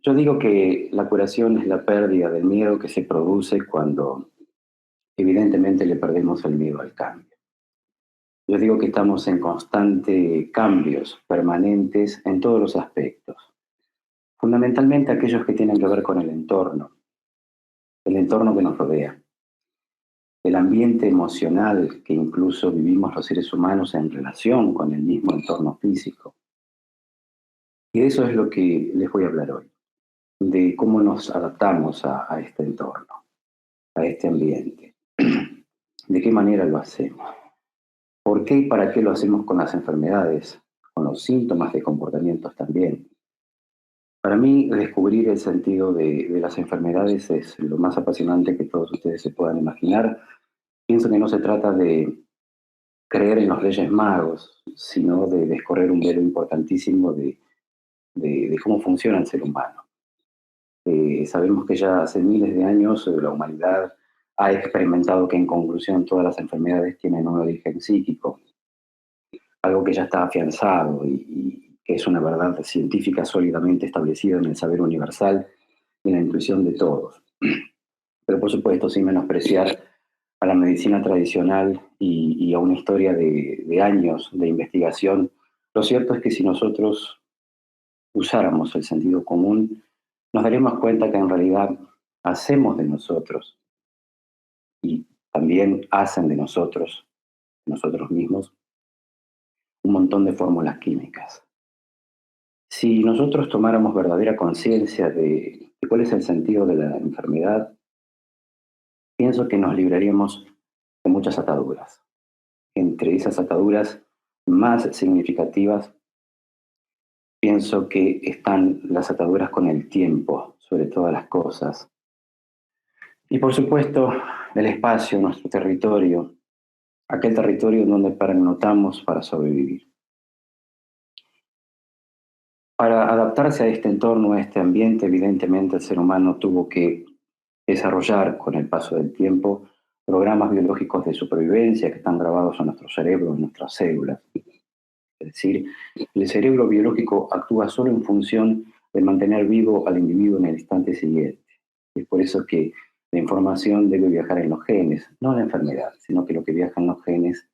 Yo digo que la curación es la pérdida del miedo que se produce cuando evidentemente le perdemos el miedo al cambio. Yo digo que estamos en constante cambios permanentes en todos los aspectos, fundamentalmente aquellos que tienen que ver con el entorno que nos rodea, el ambiente emocional que incluso vivimos los seres humanos en relación con el mismo entorno físico. Y de eso es lo que les voy a hablar hoy, de cómo nos adaptamos a este entorno, a este ambiente. ¿De qué manera lo hacemos? ¿Por qué y para qué lo hacemos con las enfermedades? Con los síntomas de comportamientos también. Para mí, descubrir el sentido de las enfermedades es lo más apasionante que todos ustedes se puedan imaginar. Pienso que no se trata de creer en los Reyes Magos, sino de descorrer un velo importantísimo de cómo funciona el ser humano. Sabemos que ya hace miles de años la humanidad ha experimentado que en conclusión todas las enfermedades tienen un origen psíquico, algo que ya está afianzado y que es una verdad científica sólidamente establecida en el saber universal y en la intuición de todos. Pero por supuesto, sin menospreciar a la medicina tradicional y a una historia de años de investigación, lo cierto es que si nosotros usáramos el sentido común, nos daríamos cuenta que en realidad hacemos de nosotros y también hacen de nosotros mismos, un montón de fórmulas químicas. Si nosotros tomáramos verdadera conciencia de cuál es el sentido de la enfermedad, pienso que nos libraríamos de muchas ataduras. Entre esas ataduras más significativas, pienso que están las ataduras con el tiempo, sobre todas las cosas. Y por supuesto, el espacio, nuestro territorio, aquel territorio en donde pernotamos para sobrevivir. Para adaptarse a este entorno, a este ambiente, evidentemente el ser humano tuvo que desarrollar con el paso del tiempo programas biológicos de supervivencia que están grabados en nuestro cerebro, en nuestras células. Es decir, el cerebro biológico actúa solo en función de mantener vivo al individuo en el instante siguiente. Es por eso que la información debe viajar en los genes, no la enfermedad, sino que lo que viaja en los genes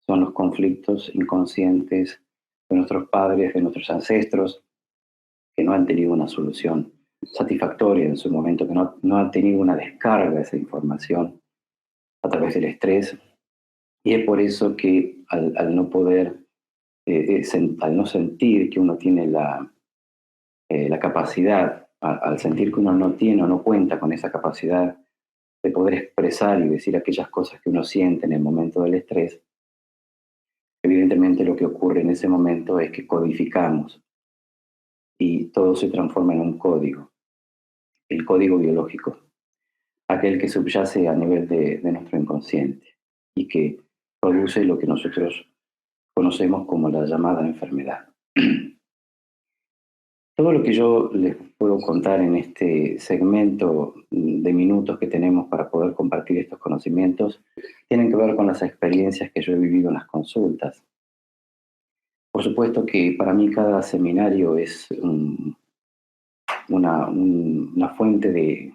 son los conflictos inconscientes de nuestros padres, de nuestros ancestros, que no han tenido una solución satisfactoria en su momento, que no han tenido una descarga de esa información a través del estrés. Y es por eso que al no poder, al no sentir que uno tiene la capacidad, al sentir que uno no tiene o no cuenta con esa capacidad de poder expresar y decir aquellas cosas que uno siente en el momento del estrés, evidentemente lo que ocurre en ese momento es que codificamos y todo se transforma en un código, el código biológico, aquel que subyace a nivel de nuestro inconsciente y que produce lo que nosotros conocemos como la llamada enfermedad. Todo lo que yo les puedo contar en este segmento de minutos que tenemos para poder compartir estos conocimientos tienen que ver con las experiencias que yo he vivido en las consultas. Por supuesto que para mí cada seminario es una fuente de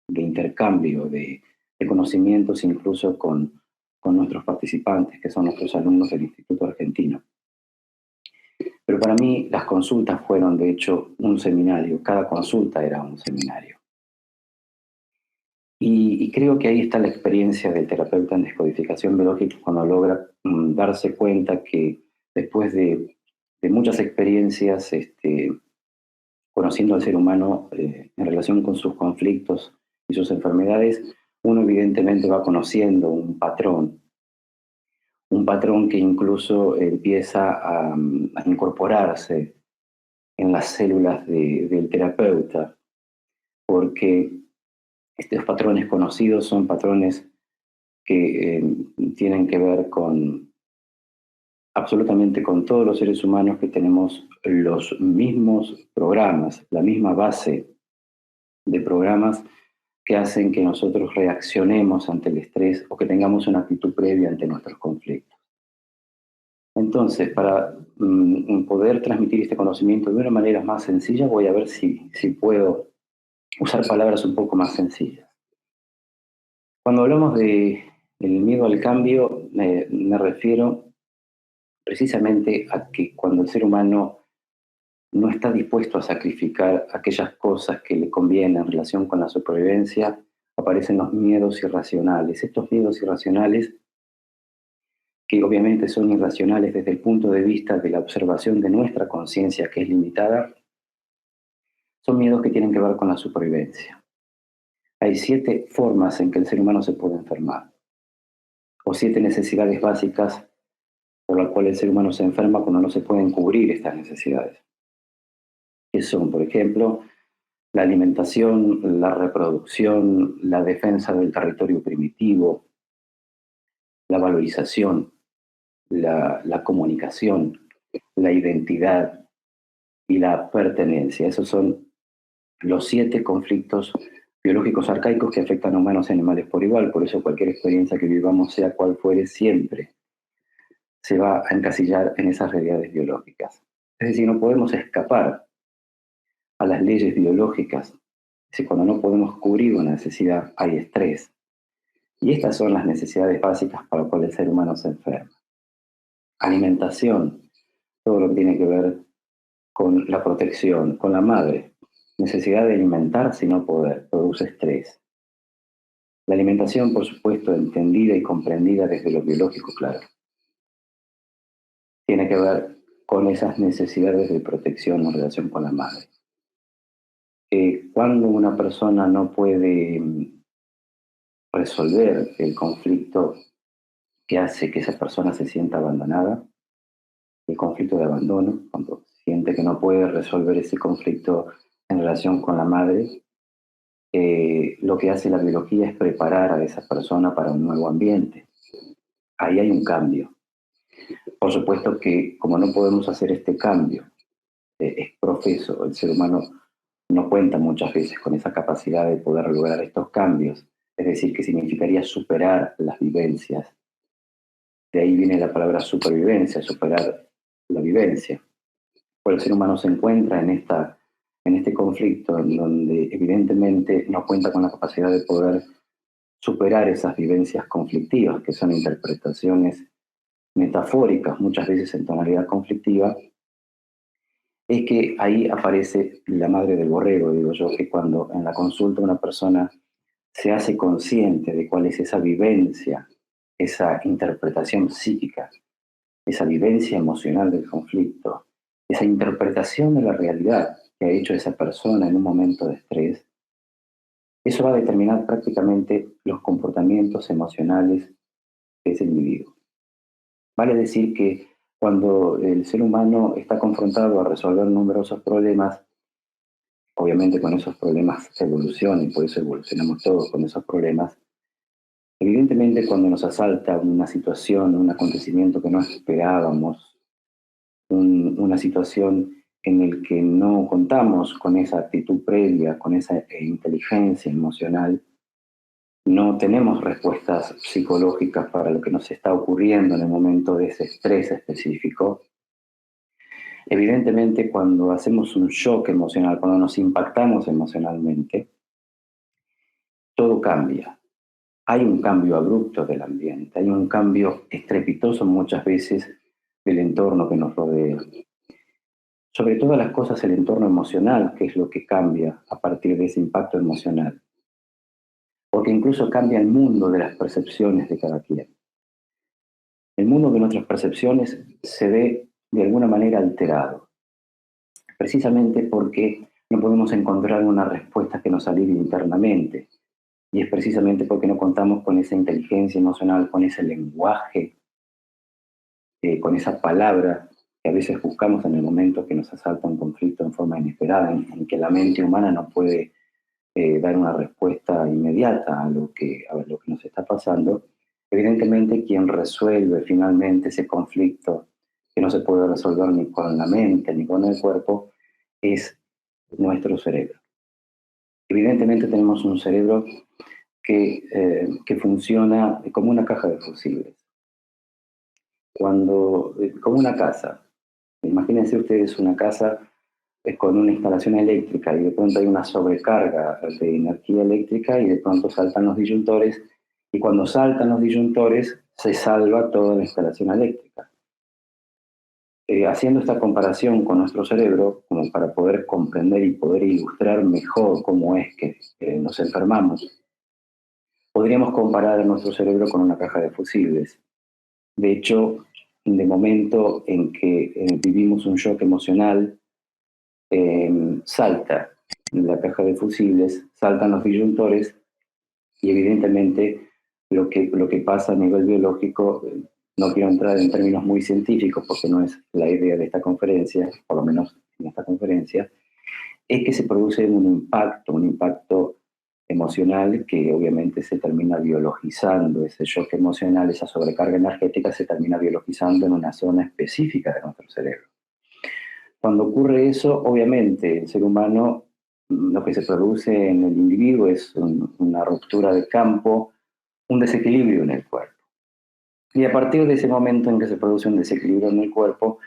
intercambio, de conocimientos incluso con nuestros participantes, que son nuestros alumnos del Instituto Argentino. Pero para mí las consultas fueron de hecho un seminario, cada consulta era un seminario. Y creo que ahí está la experiencia del terapeuta en descodificación biológica cuando logra darse cuenta que después de muchas experiencias, conociendo al ser humano en relación con sus conflictos y sus enfermedades, uno evidentemente va conociendo un patrón que incluso empieza a incorporarse en las células del terapeuta, porque estos patrones conocidos son patrones que tienen que ver con absolutamente con todos los seres humanos que tenemos los mismos programas, la misma base de programas que hacen que nosotros reaccionemos ante el estrés o que tengamos una actitud previa ante nuestros conflictos. Entonces, para poder transmitir este conocimiento de una manera más sencilla, voy a ver si puedo usar palabras un poco más sencillas. Cuando hablamos del miedo al cambio, me refiero precisamente a que cuando el ser humano no está dispuesto a sacrificar aquellas cosas que le convienen en relación con la supervivencia, aparecen los miedos irracionales. Estos miedos irracionales, que obviamente son irracionales desde el punto de vista de la observación de nuestra conciencia, que es limitada, son miedos que tienen que ver con la supervivencia. Hay 7 formas en que el ser humano se puede enfermar, o 7 necesidades básicas por las cuales el ser humano se enferma cuando no se pueden cubrir estas necesidades. Que son, por ejemplo, la alimentación, la reproducción, la defensa del territorio primitivo, la valorización, la comunicación, la identidad y la pertenencia. Esos son los 7 conflictos biológicos arcaicos que afectan a humanos y animales por igual. Por eso cualquier experiencia que vivamos, sea cual fuere, siempre se va a encasillar en esas realidades biológicas. Es decir, no podemos escapar a las leyes biológicas. Si cuando no podemos cubrir una necesidad hay estrés. Y estas son las necesidades básicas para las cuales el ser humano se enferma. Alimentación, todo lo que tiene que ver con la protección, con la madre. Necesidad de alimentarse y no poder, produce estrés. La alimentación, por supuesto, entendida y comprendida desde lo biológico, claro, tiene que ver con esas necesidades de protección en relación con la madre. Cuando una persona no puede resolver el conflicto que hace que esa persona se sienta abandonada, el conflicto de abandono, cuando siente que no puede resolver ese conflicto en relación con la madre, lo que hace la biología es preparar a esa persona para un nuevo ambiente. Ahí hay un cambio. Por supuesto que como no podemos hacer este cambio, es profeso, el ser humano no cuenta muchas veces con esa capacidad de poder lograr estos cambios, es decir, que significaría superar las vivencias. De ahí viene la palabra supervivencia, superar la vivencia. Pues el ser humano se encuentra en este conflicto en donde evidentemente no cuenta con la capacidad de poder superar esas vivencias conflictivas, que son interpretaciones metafóricas, muchas veces en tonalidad conflictiva, es que ahí aparece la madre del borrego, digo yo, que cuando en la consulta una persona se hace consciente de cuál es esa vivencia, esa interpretación psíquica, esa vivencia emocional del conflicto, esa interpretación de la realidad que ha hecho esa persona en un momento de estrés, eso va a determinar prácticamente los comportamientos emocionales de ese individuo. Vale decir que cuando el ser humano está confrontado a resolver numerosos problemas, obviamente con esos problemas evolucionan y por eso evolucionamos todos con esos problemas, evidentemente cuando nos asalta una situación, un acontecimiento que no esperábamos, una situación en el que no contamos con esa actitud previa, con esa inteligencia emocional, no tenemos respuestas psicológicas para lo que nos está ocurriendo en el momento de ese estrés específico. Evidentemente, cuando hacemos un shock emocional, cuando nos impactamos emocionalmente, todo cambia. Hay un cambio abrupto del ambiente, hay un cambio estrepitoso muchas veces del entorno que nos rodea. Sobre todas las cosas, el entorno emocional, que es lo que cambia a partir de ese impacto emocional. Porque incluso cambia el mundo de las percepciones de cada quien. El mundo de nuestras percepciones se ve de alguna manera alterado, precisamente porque no podemos encontrar una respuesta que nos alivie internamente. Y es precisamente porque no contamos con esa inteligencia emocional, con ese lenguaje, con esa palabra que a veces buscamos en el momento que nos asalta un conflicto en forma inesperada, en que la mente humana no puede dar una respuesta inmediata a lo que nos está pasando. Evidentemente, quien resuelve finalmente ese conflicto que no se puede resolver ni con la mente ni con el cuerpo es nuestro cerebro. Evidentemente tenemos un cerebro que funciona como una caja de fusibles. como una casa. Imagínense ustedes una casa con una instalación eléctrica y de pronto hay una sobrecarga de energía eléctrica y de pronto saltan los disyuntores y cuando saltan los disyuntores se salva toda la instalación eléctrica. Haciendo esta comparación con nuestro cerebro, como para poder comprender y poder ilustrar mejor cómo es que nos enfermamos, podríamos comparar a nuestro cerebro con una caja de fusibles. De hecho, de momento en que vivimos un shock emocional, salta la caja de fusibles, saltan los disyuntores y evidentemente lo que pasa a nivel biológico, no quiero entrar en términos muy científicos porque no es la idea de esta conferencia, por lo menos en esta conferencia, es que se produce un impacto emocional que obviamente se termina biologizando, ese shock emocional, esa sobrecarga energética se termina biologizando en una zona específica de nuestro cerebro. Cuando ocurre eso, obviamente, el ser humano, lo que se produce en el individuo es una ruptura de campo, un desequilibrio en el cuerpo. Y a partir de ese momento en que se produce un desequilibrio en el cuerpo,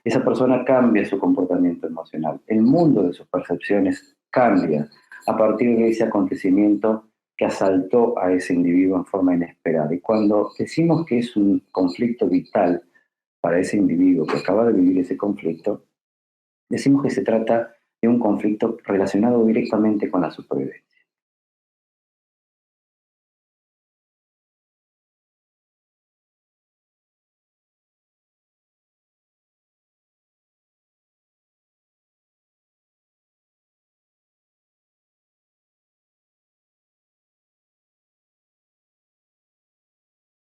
esa persona cambia su comportamiento emocional. El mundo de sus percepciones cambia a partir de ese acontecimiento que asaltó a ese individuo en forma inesperada. Y cuando decimos que es un conflicto vital para ese individuo que acaba de vivir ese conflicto, decimos que se trata de un conflicto relacionado directamente con la supervivencia.